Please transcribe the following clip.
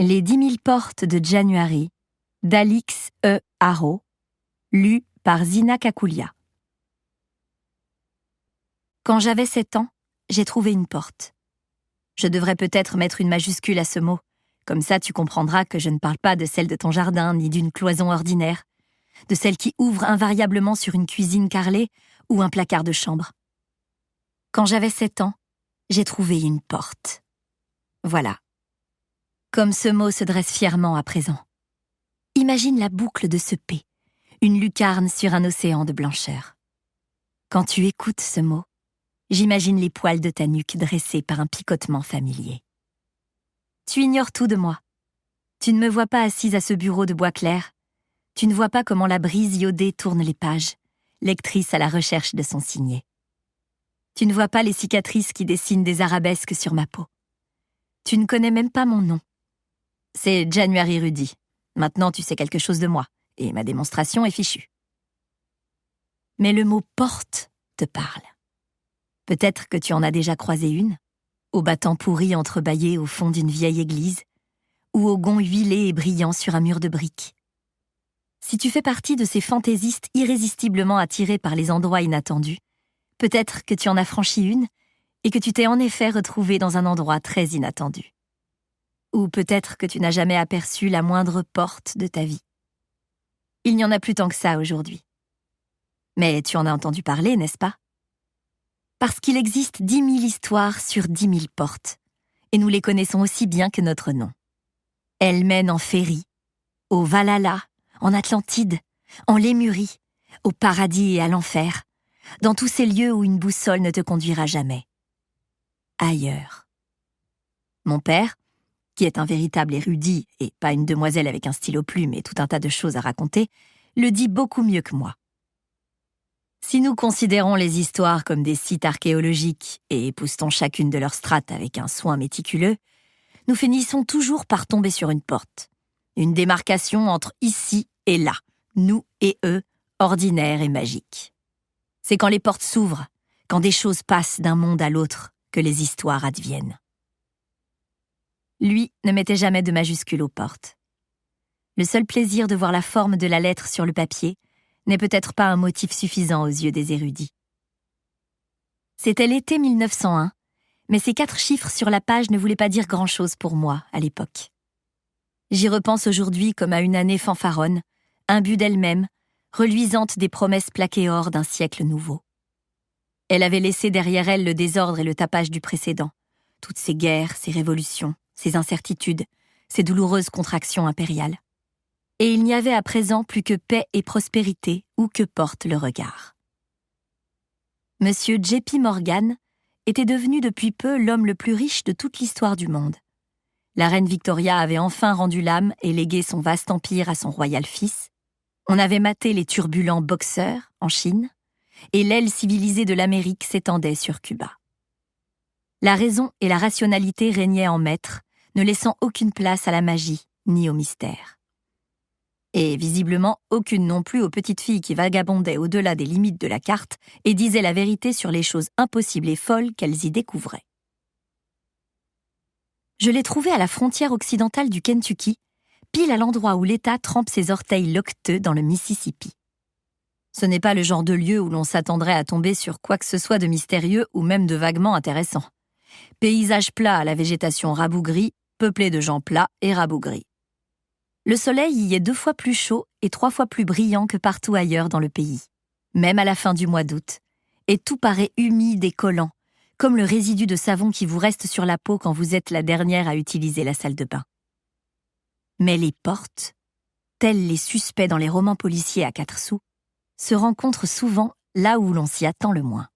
Les 10 000 portes de January, d'Alix E. Haro, lu par Zina Kakoulia. Quand j'avais 7 ans, j'ai trouvé une porte. Je devrais peut-être mettre une majuscule à ce mot. Comme ça, tu comprendras que je ne parle pas de celle de ton jardin, ni d'une cloison ordinaire, de celle qui ouvre invariablement sur une cuisine carrelée ou un placard de chambre. Quand j'avais 7 ans, j'ai trouvé une porte. Voilà. Comme ce mot se dresse fièrement à présent. Imagine la boucle de ce P, une lucarne sur un océan de blancheur. Quand tu écoutes ce mot, j'imagine les poils de ta nuque dressés par un picotement familier. Tu ignores tout de moi. Tu ne me vois pas assise à ce bureau de bois clair. Tu ne vois pas comment la brise iodée tourne les pages, lectrice à la recherche de son signet. Tu ne vois pas les cicatrices qui dessinent des arabesques sur ma peau. Tu ne connais même pas mon nom. C'est January Rudy. Maintenant, tu sais quelque chose de moi, et ma démonstration est fichue. Mais le mot « porte » te parle. Peut-être que tu en as déjà croisé une, au battant pourri entrebâillé au fond d'une vieille église, ou au gond huilé et brillant sur un mur de briques. Si tu fais partie de ces fantaisistes irrésistiblement attirés par les endroits inattendus, peut-être que tu en as franchi une et que tu t'es en effet retrouvé dans un endroit très inattendu. Ou peut-être que tu n'as jamais aperçu la moindre porte de ta vie. Il n'y en a plus tant que ça aujourd'hui. Mais tu en as entendu parler, n'est-ce pas? Parce qu'il existe 10 000 histoires sur 10 000 portes, et nous les connaissons aussi bien que notre nom. Elles mènent en Féerie, au Valhalla, en Atlantide, en Lémurie, au paradis et à l'enfer, dans tous ces lieux où une boussole ne te conduira jamais. Ailleurs. Mon père, qui est un véritable érudit et pas une demoiselle avec un stylo plume et tout un tas de choses à raconter, le dit beaucoup mieux que moi. Si nous considérons les histoires comme des sites archéologiques et époustons chacune de leurs strates avec un soin méticuleux, nous finissons toujours par tomber sur une porte. Une démarcation entre ici et là, nous et eux, ordinaires et magiques. C'est quand les portes s'ouvrent, quand des choses passent d'un monde à l'autre, que les histoires adviennent. Lui ne mettait jamais de majuscule aux portes. Le seul plaisir de voir la forme de la lettre sur le papier n'est peut-être pas un motif suffisant aux yeux des érudits. C'était l'été 1901, mais ces 4 chiffres sur la page ne voulaient pas dire grand-chose pour moi à l'époque. J'y repense aujourd'hui comme à une année fanfaronne, imbue d'elle-même, reluisante des promesses plaquées or d'un siècle nouveau. Elle avait laissé derrière elle le désordre et le tapage du précédent, toutes ces guerres, ces révolutions, ces incertitudes, ces douloureuses contractions impériales. Et il n'y avait à présent plus que paix et prospérité où que porte le regard. Monsieur J.P. Morgan était devenu depuis peu l'homme le plus riche de toute l'histoire du monde. La reine Victoria avait enfin rendu l'âme et légué son vaste empire à son royal fils. On avait maté les turbulents boxeurs en Chine, et l'aile civilisée de l'Amérique s'étendait sur Cuba. La raison et la rationalité régnaient en maître, ne laissant aucune place à la magie ni au mystère. Et visiblement aucune non plus aux petites filles qui vagabondaient au-delà des limites de la carte et disaient la vérité sur les choses impossibles et folles qu'elles y découvraient. Je l'ai trouvé à la frontière occidentale du Kentucky, pile à l'endroit où l'État trempe ses orteils loqueteux dans le Mississippi. Ce n'est pas le genre de lieu où l'on s'attendrait à tomber sur quoi que ce soit de mystérieux ou même de vaguement intéressant. Paysage plat à la végétation rabougrie, peuplé de gens plats et rabougris. Le soleil y est 2 fois plus chaud et 3 fois plus brillant que partout ailleurs dans le pays, même à la fin du mois d'août, et tout paraît humide et collant, comme le résidu de savon qui vous reste sur la peau quand vous êtes la dernière à utiliser la salle de bain. Mais les portes, tels les suspects dans les romans policiers à 4 sous, se rencontrent souvent là où l'on s'y attend le moins.